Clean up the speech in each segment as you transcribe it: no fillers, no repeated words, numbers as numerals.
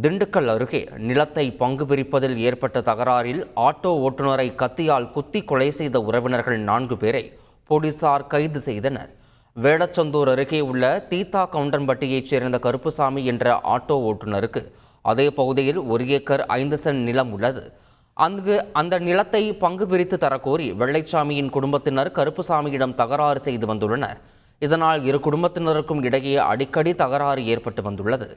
திண்டுக்கல் அருகே நிலத்தை பங்கு பிரிப்பதில் ஏற்பட்ட தகராறில் ஆட்டோ ஓட்டுநரை கத்தியால் குத்தி கொலை செய்த உறவினர்கள் 4 பேரை போலீசார் கைது செய்தனர். வேடச்சந்தூர் அருகே உள்ள தீத்தா கவுண்டன்பட்டியைச் சேர்ந்த கருப்புசாமி என்ற ஆட்டோ ஓட்டுநருக்கு அதே பகுதியில் 1 ஏக்கர் 5 சென்ட் நிலம் உள்ளது. அந்த நிலத்தை பங்கு பிரித்து தரக்கோரி வெள்ளைச்சாமியின் குடும்பத்தினர் கருப்புசாமியிடம் தகராறு செய்து வந்துள்ளனர். இதனால் இரு குடும்பத்தினருக்கும் இடையே அடிக்கடி தகராறு ஏற்பட்டு வந்துள்ளது.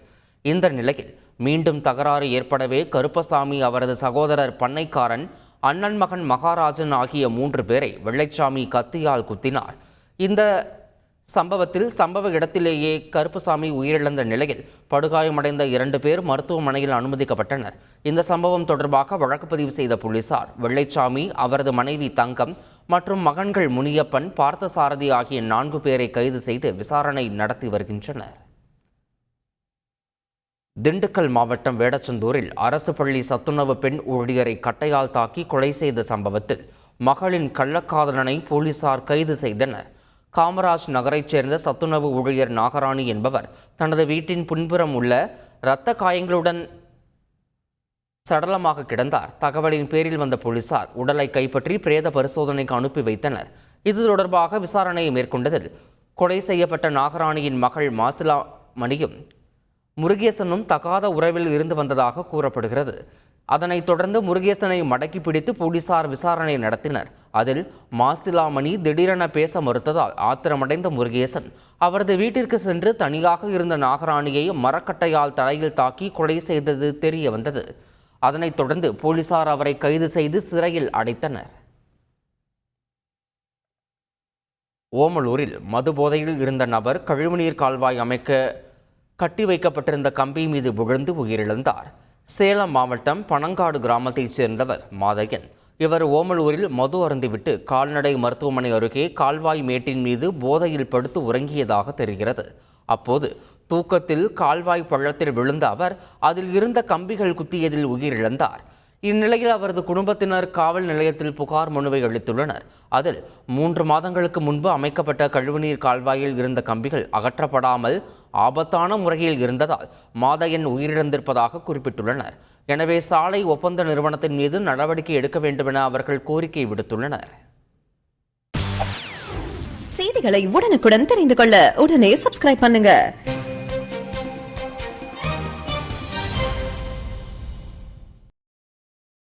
இந்த நிலையில் மீண்டும் தகராறு ஏற்படவே கருப்பசாமி, அவரது சகோதரர் பண்ணைக்காரன், அண்ணன் மகன் மகாராஜன் ஆகிய 3 பேரை வெள்ளைச்சாமி கத்தியால் குத்தினார். இந்த சம்பவத்தில் சம்பவ இடத்திலேயே கருப்பசாமி உயிரிழந்த நிலையில் படுகாயமடைந்த 2 பேர் மருத்துவமனையில் அனுமதிக்கப்பட்டனர். இந்த சம்பவம் தொடர்பாக வழக்கு பதிவு செய்த போலீசார் வெள்ளைச்சாமி, அவரது மனைவி தங்கம் மற்றும் மகன்கள் முனியப்பன், பார்த்தசாரதி ஆகிய 4 பேரை கைது செய்து விசாரணை நடத்தி வருகின்றனர். திண்டுக்கல் மாவட்டம் வேடச்சந்தூரில் அரசு பள்ளி சத்துணவு பெண் ஊழியரை கட்டையால் தாக்கி கொலை செய்த சம்பவத்தில் மகளின் கள்ளக்காதலனை போலீசார் கைது செய்தனர். காமராஜ் நகரைச் சேர்ந்த சத்துணவு ஊழியர் நாகராணி என்பவர் தனது வீட்டின் பின்புறம் உள்ள இரத்த காயங்களுடன் சடலமாக கிடந்தார். தகவலின் பேரில் வந்த போலீசார் உடலை கைப்பற்றி பிரேத பரிசோதனைக்கு அனுப்பி வைத்தனர். இது தொடர்பாக விசாரணையை மேற்கொண்டதில் கொலை செய்யப்பட்ட நாகராணியின் மகள் மாசிலா மணியும் முருகேசனும் தகாத உறவில் இருந்து வந்ததாக கூறப்படுகிறது. அதனைத் தொடர்ந்து முருகேசனை மடக்கி பிடித்து போலீசார் விசாரணை நடத்தினர். அதில் மாசிலாமணி திடீரென பேச மறுத்ததால் ஆத்திரமடைந்த முருகேசன் அவரது வீட்டிற்கு சென்று தனியாக இருந்த நாகராணியை மரக்கட்டையால் தலையில் தாக்கி கொலை செய்தது தெரிய வந்தது. அதனைத் தொடர்ந்து போலீசார் அவரை கைது செய்து சிறையில் அடைத்தனர். ஓமலூரில் மது போதையில் இருந்த நபர் கழிவுநீர் கால்வாய் அமைக்க கட்டி வைக்கப்பட்டிருந்த கம்பி மீது விழுந்து உயிரிழந்தார். சேலம் மாவட்டம் பனங்காடு கிராமத்தைச் சேர்ந்தவர் மாதையன். இவர் ஓமலூரில் மது அருந்திவிட்டு கால்நடை மருத்துவமனை அருகே கால்வாய் மேட்டின் மீது போதையில் படுத்து உறங்கியதாக தெரிகிறது. அப்போது தூக்கத்தில் கால்வாய் பள்ளத்தில் விழுந்த அவர் அதில் இருந்த கம்பிகள் குத்தியதில் உயிரிழந்தார். இந்நிலையில் அவரது குடும்பத்தினர் காவல் நிலையத்தில் புகார் மனுவை அளித்துள்ளனர். அதில் 3 மாதங்களுக்கு முன்பு அமைக்கப்பட்ட கழிவுநீர் கால்வாயில் இருந்த கம்பிகள் அகற்றப்படாமல் ஆபத்தான முறையில் இருந்ததால் மாதையன் உயிரிழந்திருப்பதாக குறிப்பிட்டுள்ளனர். எனவே சாலை ஒப்பந்த நிறுவனத்தின் மீது நடவடிக்கை எடுக்க வேண்டும் என அவர்கள் கோரிக்கை விடுத்துள்ளனர். செய்திகளை உடனுக்குடன் தெரிந்து கொள்ள உடனே சப்ஸ்கிரைப் பண்ணுங்க.